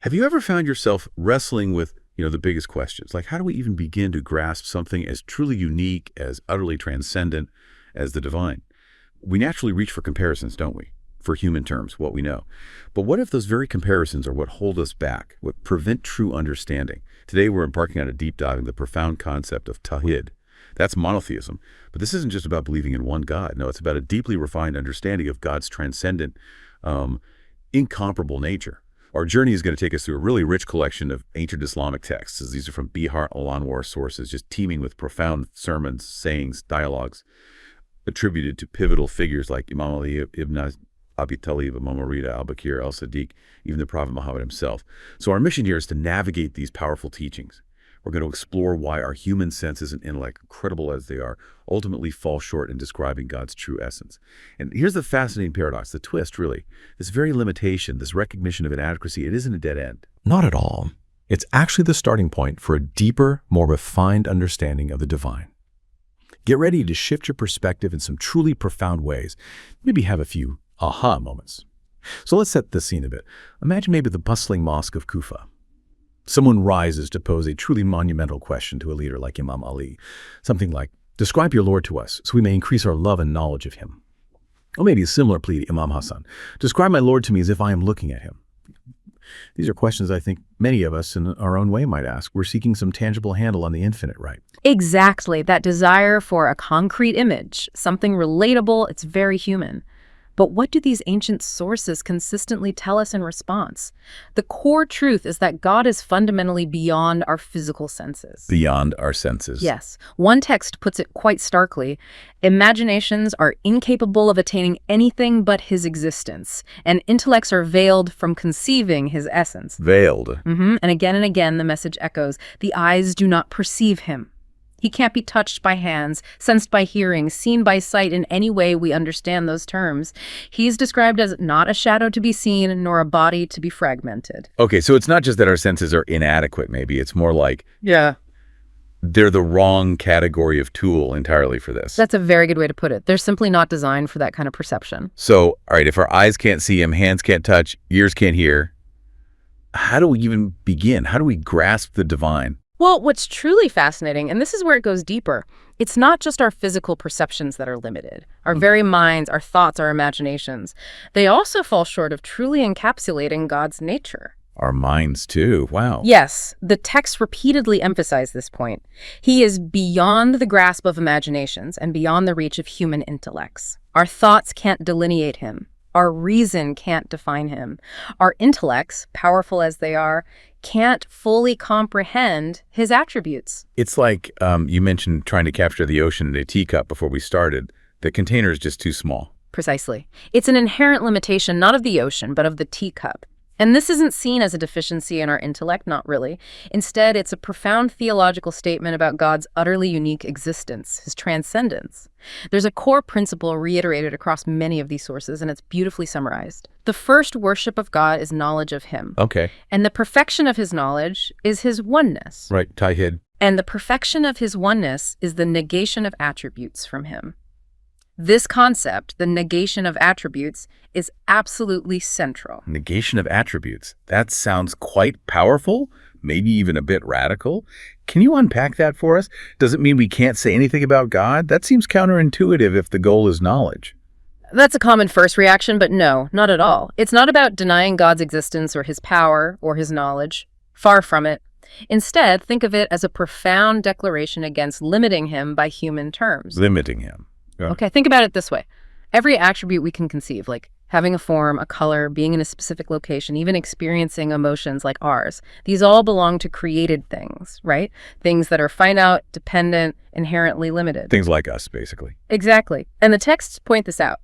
Have you ever found yourself wrestling with, the biggest questions? Like, how do we even begin to grasp something as truly unique, as utterly transcendent as the divine? We naturally reach for comparisons, don't we? For human terms, what we know. But what if those very comparisons are what hold us back, what prevent true understanding? Today, we're embarking on a deep dive into the profound concept of Tawḥīd. That's monotheism. But this isn't just about believing in one God. No, it's about a deeply refined understanding of God's transcendent, incomparable nature. Our journey is going to take us through a really rich collection of ancient Islamic texts. These are from Bihar al-Anwar sources, just teeming with profound sermons, sayings, dialogues, attributed to pivotal figures like Imam ʿAlī ibn Abi Talib, Imam Rida, al-Bakir, al-Siddiq, even the Prophet Muhammad himself. So our mission here is to navigate these powerful teachings. We're going to explore why our human senses and intellect, incredible as they are, ultimately fall short in describing God's true essence. And here's the fascinating paradox, the twist, really. This very limitation, this recognition of inadequacy, it isn't a dead end. Not at all. It's actually the starting point for a deeper, more refined understanding of the divine. Get ready to shift your perspective in some truly profound ways. Maybe have a few aha moments. So let's set the scene a bit. Imagine maybe the bustling mosque of Kufa. Someone rises to pose a truly monumental question to a leader like Imam ʿAlī. Something like, describe your Lord to us so we may increase our love and knowledge of him. Or maybe a similar plea to Imam Hassan. Describe my Lord to me as if I am looking at him. These are questions I think many of us in our own way might ask. We're seeking some tangible handle on the infinite, right? Exactly. That desire for a concrete image, something relatable, it's very human. But what do these ancient sources consistently tell us in response? The core truth is that God is fundamentally beyond our physical senses. Beyond our senses. Yes. One text puts it quite starkly. Imaginations are incapable of attaining anything but his existence, and intellects are veiled from conceiving his essence. Veiled. And again, the message echoes, the eyes do not perceive him. He can't be touched by hands, sensed by hearing, seen by sight in any way we understand those terms. He's described as not a shadow to be seen, nor a body to be fragmented. Okay, so it's not just that our senses are inadequate, maybe. It's more like, they're the wrong category of tool entirely for this. That's a very good way to put it. They're simply not designed for that kind of perception. So, all right, if our eyes can't see him, hands can't touch, ears can't hear, how do we even begin? How do we grasp the divine? Well, what's truly fascinating, and this is where it goes deeper, it's not just our physical perceptions that are limited. Our very minds, our thoughts, our imaginations. They also fall short of truly encapsulating God's nature. Our minds, too. Wow. Yes, the texts repeatedly emphasize this point. He is beyond the grasp of imaginations and beyond the reach of human intellects. Our thoughts can't delineate him. Our reason can't define him. Our intellects, powerful as they are, can't fully comprehend his attributes. It's like you mentioned trying to capture the ocean in a teacup before we started. The container is just too small. Precisely. It's an inherent limitation, not of the ocean, but of the teacup. And this isn't seen as a deficiency in our intellect, not really. Instead, it's a profound theological statement about God's utterly unique existence, his transcendence. There's a core principle reiterated across many of these sources, and it's beautifully summarized. The first worship of God is knowledge of him. Okay. And the perfection of his knowledge is his oneness. Right, Tawḥīd. And the perfection of his oneness is the negation of attributes from him. This concept, the negation of attributes, is absolutely central. Negation of attributes. That sounds quite powerful, maybe even a bit radical. Can you unpack that for us? Does it mean we can't say anything about God? That seems counterintuitive if the goal is knowledge. That's a common first reaction, but no, not at all. It's not about denying God's existence or his power or his knowledge. Far from it. Instead, think of it as a profound declaration against limiting him by human terms. Limiting him. Yeah. Okay, think about it this way. Every attribute we can conceive, like having a form, a color, being in a specific location, even experiencing emotions like ours, these all belong to created things, right? Things that are finite, dependent, inherently limited. Things like us, basically. Exactly. And the texts point this out.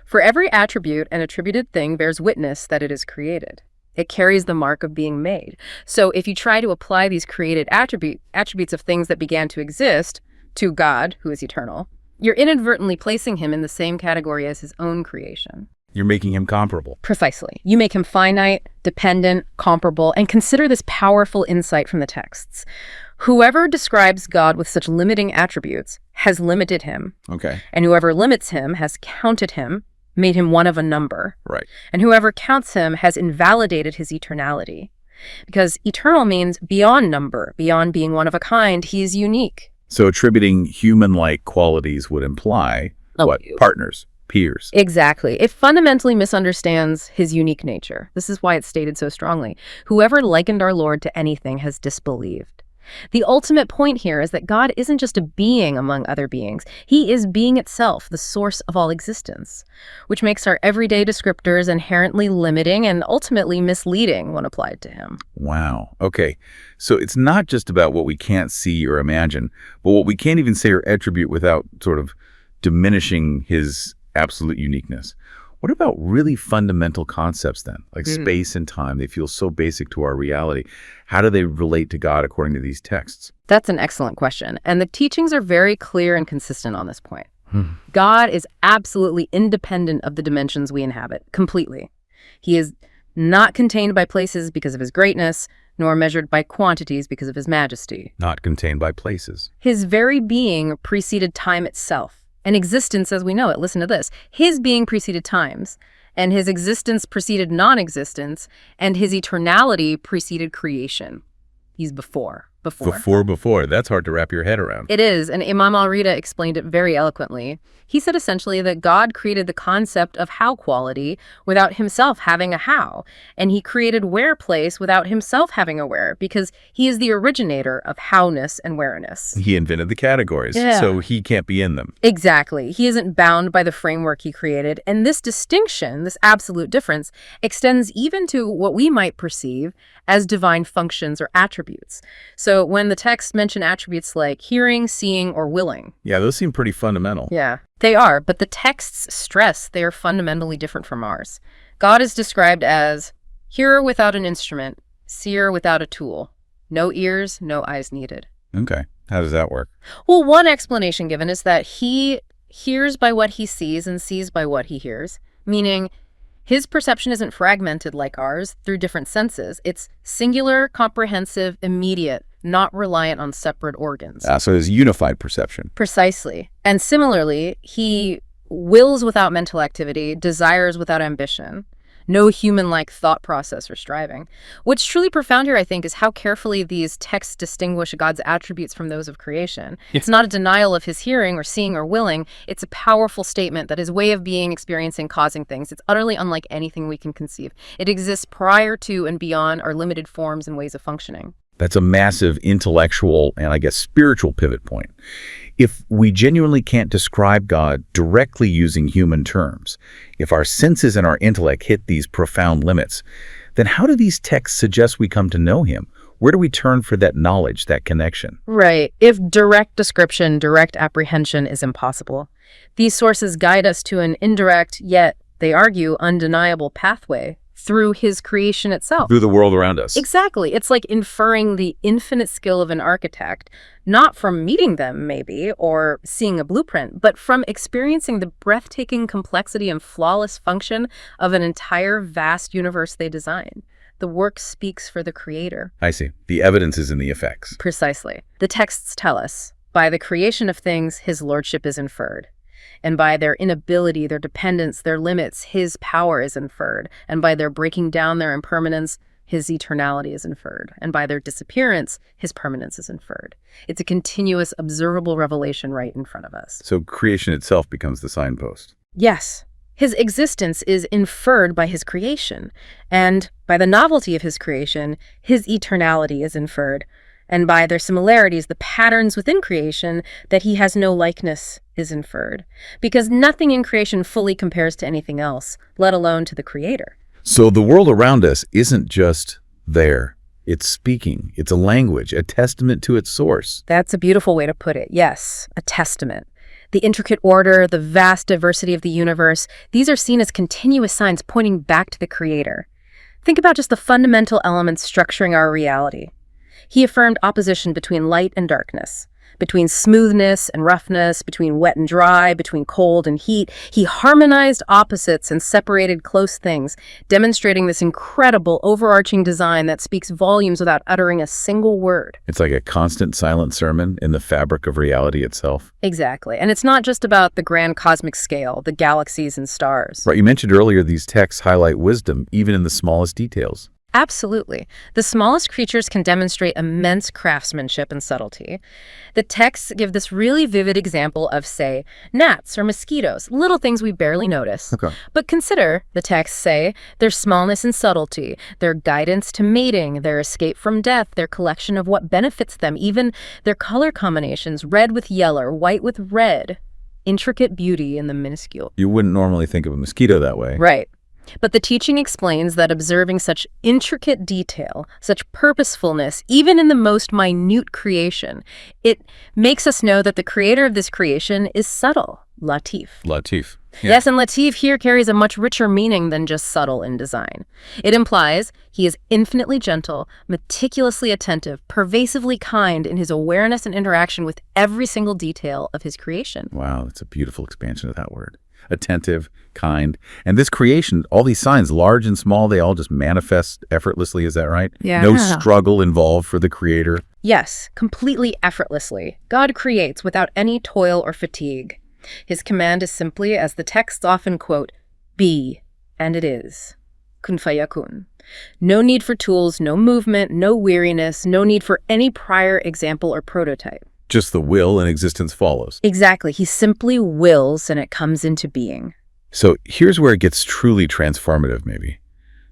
For every attribute, an attributed thing bears witness that it is created. It carries the mark of being made. So if you try to apply these created attributes of things that began to exist to God, who is eternal, you're inadvertently placing him in the same category as his own creation. You're making him comparable. Precisely. You make him finite, dependent, comparable, and consider this powerful insight from the texts. Whoever describes God with such limiting attributes has limited him. Okay. And whoever limits him has counted him, made him one of a number. Right. And whoever counts him has invalidated his eternality. Because eternal means beyond number, beyond being one of a kind, he is unique. So attributing human-like qualities would imply, what? Partners, peers. Exactly. It fundamentally misunderstands his unique nature. This is why it's stated so strongly. Whoever likened our Lord to anything has disbelieved. The ultimate point here is that God isn't just a being among other beings. He is being itself, the source of all existence, which makes our everyday descriptors inherently limiting and ultimately misleading when applied to him. Wow. Okay. So it's not just about what we can't see or imagine, but what we can't even say or attribute without sort of diminishing his absolute uniqueness. What about really fundamental concepts then, like space and time? They feel so basic to our reality. How do they relate to God according to these texts? That's an excellent question. And the teachings are very clear and consistent on this point. God is absolutely independent of the dimensions we inhabit, completely. He is not contained by places because of his greatness, nor measured by quantities because of his majesty. Not contained by places. His very being preceded time itself. And existence as we know it. Listen to this. His being preceded times, and his existence preceded non-existence, and his eternality preceded creation. He's before. Before. That's hard to wrap your head around. It is, and Imam ālī explained it very eloquently. He said essentially that God created the concept of how quality without himself having a how, and he created where place without himself having a where, because he is the originator of howness and whereness. He invented the categories, so he can't be in them. Exactly. He isn't bound by the framework he created, and this distinction, this absolute difference, extends even to what we might perceive as divine functions or attributes. So when the texts mention attributes like hearing, seeing, or willing. Yeah, those seem pretty fundamental. Yeah, they are, but the texts stress they are fundamentally different from ours. God is described as hearer without an instrument, seer without a tool, no ears, no eyes needed. Okay, how does that work? Well, one explanation given is that he hears by what he sees and sees by what he hears, meaning his perception isn't fragmented like ours through different senses. It's singular, comprehensive, immediate, not reliant on separate organs. So there's unified perception. Precisely. And similarly, he wills without mental activity, desires without ambition, no human-like thought process or striving. What's truly profound here, I think, is how carefully these texts distinguish God's attributes from those of creation. It's not a denial of his hearing or seeing or willing. It's a powerful statement that his way of being, experiencing, causing things. It's utterly unlike anything we can conceive. It exists prior to and beyond our limited forms and ways of functioning. That's a massive intellectual and, I guess, spiritual pivot point. If we genuinely can't describe God directly using human terms, if our senses and our intellect hit these profound limits, then how do these texts suggest we come to know him? Where do we turn for that knowledge, that connection? Right. If direct description, direct apprehension is impossible, these sources guide us to an indirect, yet, they argue, undeniable pathway through his creation itself. Through the world around us. Exactly. It's like inferring the infinite skill of an architect, not from meeting them, maybe, or seeing a blueprint, but from experiencing the breathtaking complexity and flawless function of an entire vast universe they designed. The work speaks for the creator. I see. The evidence is in the effects. Precisely. The texts tell us, by the creation of things, his lordship is inferred. And by their inability, their dependence, their limits, his power is inferred. And by their breaking down their impermanence, his eternality is inferred. And by their disappearance, his permanence is inferred. It's a continuous, observable revelation right in front of us. So creation itself becomes the signpost. Yes. His existence is inferred by his creation. And by the novelty of his creation, his eternality is inferred. And by their similarities, the patterns within creation, that he has no likeness is inferred. Because nothing in creation fully compares to anything else, let alone to the creator. So the world around us isn't just there. It's speaking. It's a language, a testament to its source. That's a beautiful way to put it. Yes, a testament. The intricate order, the vast diversity of the universe, these are seen as continuous signs pointing back to the creator. Think about just the fundamental elements structuring our reality. He affirmed opposition between light and darkness, between smoothness and roughness, between wet and dry, between cold and heat. He harmonized opposites and separated close things, demonstrating this incredible overarching design that speaks volumes without uttering a single word. It's like a constant silent sermon in the fabric of reality itself. Exactly. And it's not just about the grand cosmic scale, the galaxies and stars. Right, you mentioned earlier these texts highlight wisdom even in the smallest details. Absolutely. The smallest creatures can demonstrate immense craftsmanship and subtlety. The texts give this really vivid example of, say, gnats or mosquitoes, little things we barely notice. Okay. But consider, the texts say, their smallness and subtlety, their guidance to mating, their escape from death, their collection of what benefits them, even their color combinations, red with yellow, white with red. Intricate beauty in the minuscule. You wouldn't normally think of a mosquito that way. Right. But the teaching explains that observing such intricate detail, such purposefulness, even in the most minute creation, it makes us know that the creator of this creation is subtle, latif. Latif. Yeah. Yes, and latif here carries a much richer meaning than just subtle in design. It implies he is infinitely gentle, meticulously attentive, pervasively kind in his awareness and interaction with every single detail of his creation. Wow, that's a beautiful expansion of that word. Attentive, kind. And this creation, all these signs, large and small, they all just manifest effortlessly. Is that right? Yeah. No struggle involved for the creator. Yes, completely effortlessly. God creates without any toil or fatigue. His command is simply, as the texts often quote, be, and it is. Kun fayakun. No need for tools, no movement, no weariness, no need for any prior example or prototype. Just the will and existence follows. Exactly. He simply wills and it comes into being. So here's where it gets truly transformative, maybe.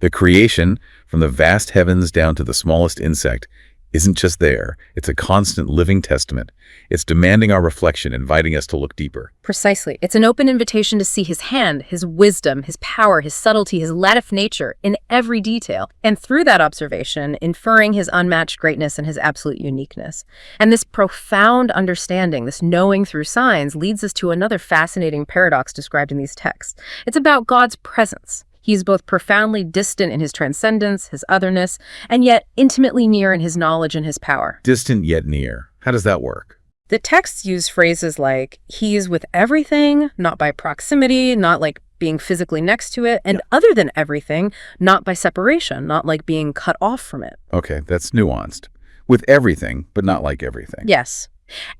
The creation, from the vast heavens down to the smallest insect, isn't just there. It's a constant living testament. It's demanding our reflection, inviting us to look deeper. Precisely. It's an open invitation to see his hand, his wisdom, his power, his subtlety, his latif nature in every detail. And through that observation, inferring his unmatched greatness and his absolute uniqueness. And this profound understanding, this knowing through signs, leads us to another fascinating paradox described in these texts. It's about God's presence. He's both profoundly distant in his transcendence, his otherness, and yet intimately near in his knowledge and his power. Distant yet near. How does that work? The texts use phrases like, he is with everything, not by proximity, not like being physically next to it, and other than everything, not by separation, not like being cut off from it. Okay, that's nuanced. With everything, but not like everything. Yes.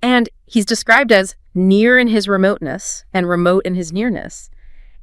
And he's described as near in his remoteness and remote in his nearness.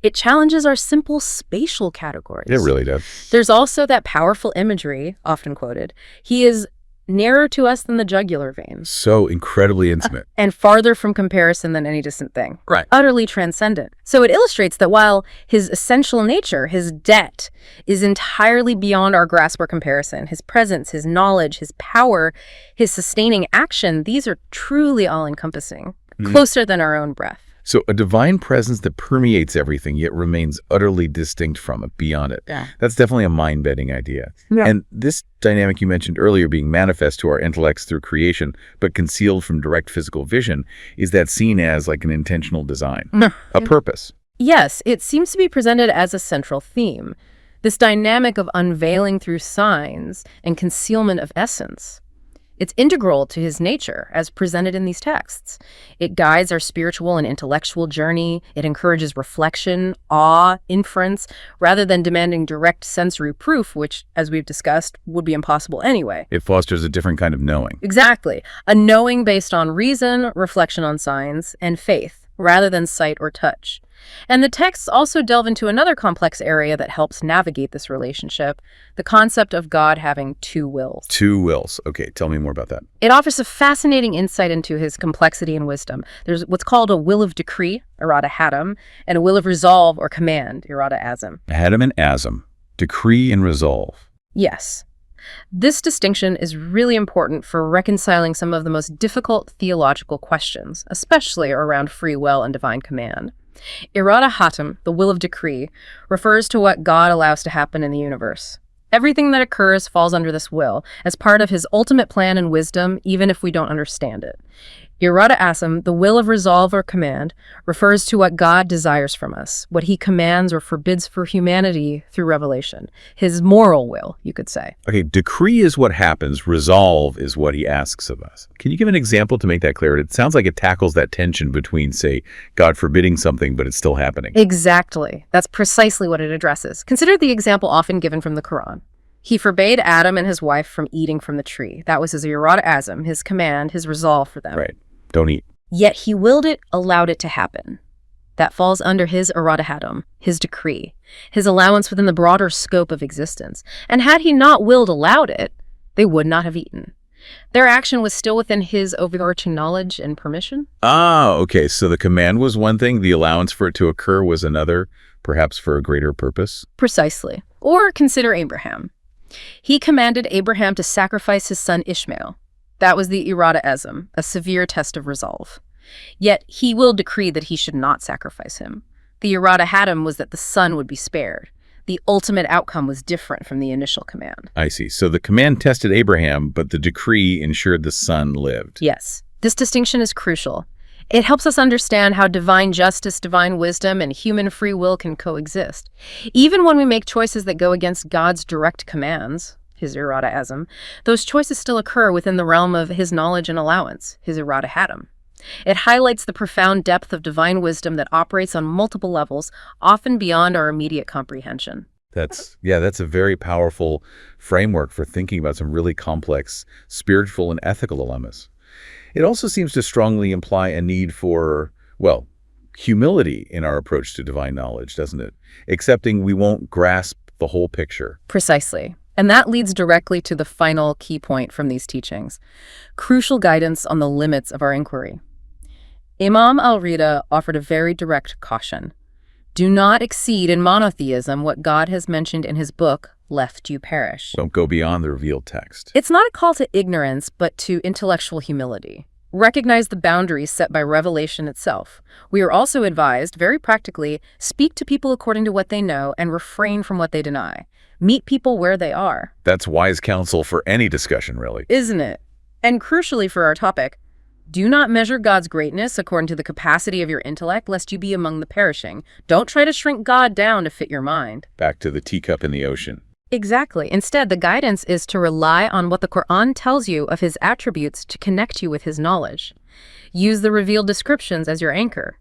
It challenges our simple spatial categories. It really does. There's also that powerful imagery, often quoted. He is nearer to us than the jugular vein. So incredibly intimate. And farther from comparison than any distant thing. Right. Utterly transcendent. So it illustrates that while his essential nature, his debt, is entirely beyond our grasp or comparison, his presence, his knowledge, his power, his sustaining action, these are truly all-encompassing, closer than our own breath. So a divine presence that permeates everything yet remains utterly distinct from it, beyond it. Yeah. That's definitely a mind-bending idea. Yeah. And this dynamic you mentioned earlier, being manifest to our intellects through creation, but concealed from direct physical vision, is that seen as like an intentional design, a purpose. Yes, it seems to be presented as a central theme. This dynamic of unveiling through signs and concealment of essence. It's integral to his nature, as presented in these texts. It guides our spiritual and intellectual journey. It encourages reflection, awe, inference, rather than demanding direct sensory proof, which, as we've discussed, would be impossible anyway. It fosters a different kind of knowing. Exactly. A knowing based on reason, reflection on signs, and faith, rather than sight or touch. And the texts also delve into another complex area that helps navigate this relationship, the concept of God having two wills. Two wills. Okay, tell me more about that. It offers a fascinating insight into his complexity and wisdom. There's what's called a will of decree, irada hatam, and a will of resolve or command, irada azam. Hatam and azam, decree and resolve. Yes. This distinction is really important for reconciling some of the most difficult theological questions, especially around free will and divine command. Irada hatam, the will of decree, refers to what God allows to happen in the universe. Everything that occurs falls under this will, as part of his ultimate plan and wisdom, even if we don't understand it. Irada asam, the will of resolve or command, refers to what God desires from us, what he commands or forbids for humanity through revelation. His moral will, you could say. Okay, decree is what happens, resolve is what he asks of us. Can you give an example to make that clear? It sounds like it tackles that tension between, say, God forbidding something, but it's still happening. Exactly. That's precisely what it addresses. Consider the example often given from the Quran. He forbade Adam and his wife from eating from the tree. That was his irada azam, his command, his resolve for them. Right. Don't eat. Yet he willed it, allowed it to happen. That falls under his iradah, his decree, his allowance within the broader scope of existence. And had he not willed allowed it, they would not have eaten. Their action was still within his overarching knowledge and permission. Ah, okay. So the command was one thing, the allowance for it to occur was another, perhaps for a greater purpose? Precisely. Or consider Abraham. He commanded Abraham to sacrifice his son Ishmael. That was the iradah ezem, a severe test of resolve. Yet he will decree that he should not sacrifice him. The iradah hadam was that the son would be spared. The ultimate outcome was different from the initial command. I see. So the command tested Abraham, but the decree ensured the son lived. Yes. This distinction is crucial. It helps us understand how divine justice, divine wisdom, and human free will can coexist. Even when we make choices that go against God's direct commands, his iradah ezem, those choices still occur within the realm of his knowledge and allowance, his iradah hadam. It highlights the profound depth of divine wisdom that operates on multiple levels, often beyond our immediate comprehension. That's a very powerful framework for thinking about some really complex spiritual and ethical dilemmas. It also seems to strongly imply a need for, well, humility in our approach to divine knowledge, doesn't it? Accepting we won't grasp the whole picture. Precisely. And that leads directly to the final key point from these teachings, crucial guidance on the limits of our inquiry. Imam al-Rida offered a very direct caution. Do not exceed in monotheism what God has mentioned in his book, lest you perish. Don't go beyond the revealed text. It's not a call to ignorance, but to intellectual humility. Recognize the boundaries set by revelation itself. We are also advised, very practically, speak to people according to what they know and refrain from what they deny. Meet people where they are. That's wise counsel for any discussion, really. Isn't it? And crucially for our topic, do not measure God's greatness according to the capacity of your intellect, lest you be among the perishing. Don't try to shrink God down to fit your mind. Back to the teacup in the ocean. Exactly. Instead, the guidance is to rely on what the Quran tells you of his attributes to connect you with his knowledge. Use the revealed descriptions as your anchor.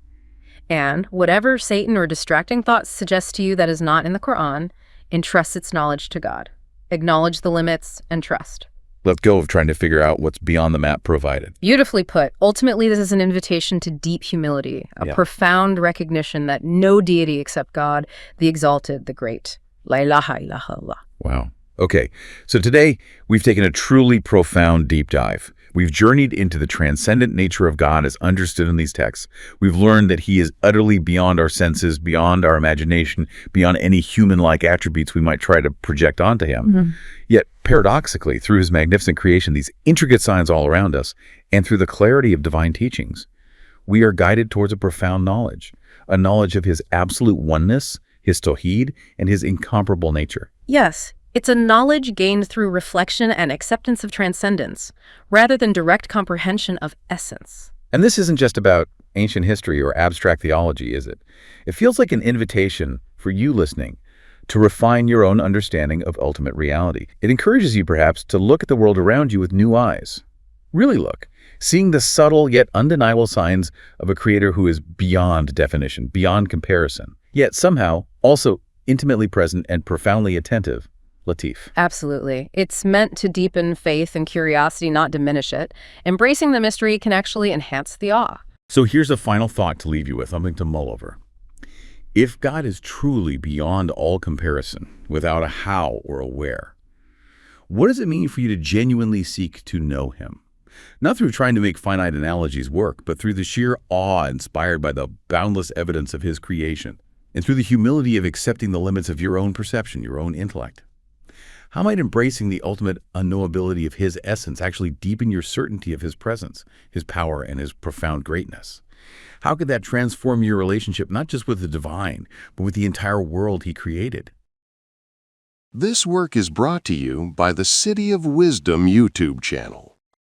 And whatever Satan or distracting thoughts suggest to you that is not in the Quran, entrust its knowledge to God. Acknowledge the limits and trust. Let go of trying to figure out what's beyond the map provided. Beautifully put. Ultimately, this is an invitation to deep humility, a profound recognition that no deity except God, the exalted, the great. La ilaha illallah. Wow. Okay, so today we've taken a truly profound deep dive. We've journeyed into the transcendent nature of God as understood in these texts. We've learned that he is utterly beyond our senses, beyond our imagination, beyond any human-like attributes we might try to project onto him. Yet, paradoxically, through his magnificent creation, these intricate signs all around us, and through the clarity of divine teachings, we are guided towards a profound knowledge, a knowledge of his absolute oneness, his Tawḥīd, and his incomparable nature. Yes, it's a knowledge gained through reflection and acceptance of transcendence, rather than direct comprehension of essence. And this isn't just about ancient history or abstract theology, is it? It feels like an invitation for you listening to refine your own understanding of ultimate reality. It encourages you, perhaps, to look at the world around you with new eyes. Really look, seeing the subtle yet undeniable signs of a creator who is beyond definition, beyond comparison, yet somehow also intimately present and profoundly attentive. Latif. Absolutely. It's meant to deepen faith and curiosity, not diminish it. Embracing the mystery can actually enhance the awe. So here's a final thought to leave you with, something to mull over. If God is truly beyond all comparison, without a how or a where, what does it mean for you to genuinely seek to know him? Not through trying to make finite analogies work, but through the sheer awe inspired by the boundless evidence of his creation, and through the humility of accepting the limits of your own perception, your own intellect. How might embracing the ultimate unknowability of his essence actually deepen your certainty of his presence, his power, and his profound greatness? How could that transform your relationship not just with the divine, but with the entire world he created? This work is brought to you by the City of Wisdom YouTube channel.